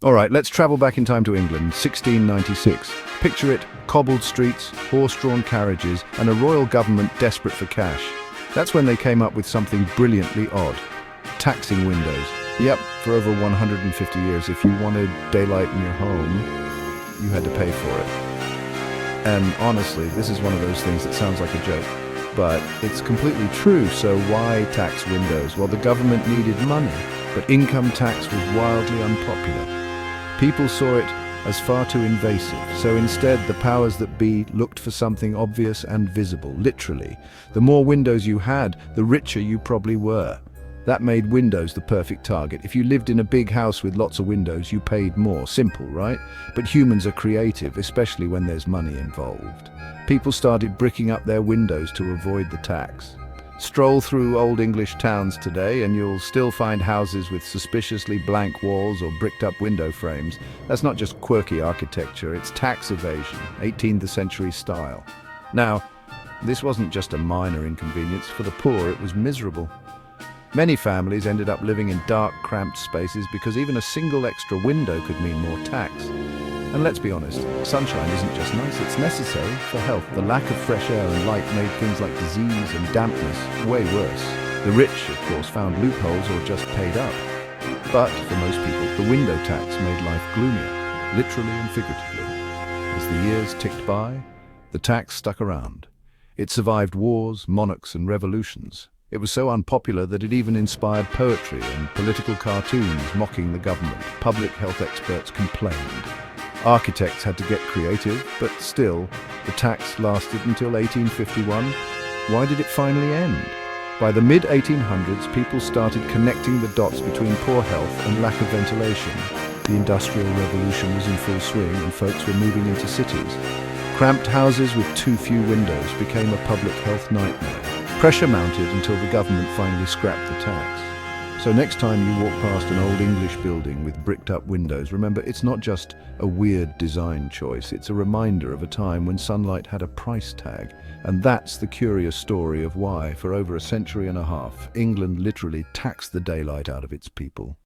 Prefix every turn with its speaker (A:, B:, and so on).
A: All right, let's travel back in time to England, 1696. Picture it, cobbled streets, horse-drawn carriages, and a royal government desperate for cash. That's when they came up with something brilliantly odd. Taxing windows. Yep, for over 150 years, if you wanted daylight in your home, you had to pay for it. And honestly, this is one of those things that sounds like a joke, but it's completely true. So why tax windows? Well, the government needed money, but income tax was wildly unpopular. People saw it as far too invasive, so instead the powers that be looked for something obvious and visible, literally. The more windows you had, the richer you probably were. That made windows the perfect target. If you lived in a big house with lots of windows, you paid more. Simple, right? But humans are creative, especially when there's money involved. People started bricking up their windows to avoid the tax. Stroll through old English towns today and you'll still find houses with suspiciously blank walls or bricked up window frames. That's not just quirky architecture, it's tax evasion, 18th century style. Now, this wasn't just a minor inconvenience. For the poor, it was miserable. Many families ended up living in dark, cramped spaces because even a single extra window could mean more tax. And let's be honest, sunshine isn't just nice, it's necessary for health. The lack of fresh air and light made things like disease and dampness way worse. The rich, of course, found loopholes or just paid up. But for most people, the window tax made life gloomier, literally and figuratively. As the years ticked by, the tax stuck around. It survived wars, monarchs, and revolutions. It was so unpopular that it even inspired poetry and political cartoons mocking the government. Public health experts complained. Architects had to get creative, but still, the tax lasted until 1851. Why did it finally end? By the mid-1800s, people started connecting the dots between poor health and lack of ventilation. The Industrial Revolution was in full swing and folks were moving into cities. Cramped houses with too few windows became a public health nightmare. Pressure mounted until the government finally scrapped the tax. So next time you walk past an old English building with bricked up windows, remember it's not just a weird design choice, it's a reminder of a time when sunlight had a price tag. And that's the curious story of why, for over a century and a half, England literally taxed the daylight out of its people.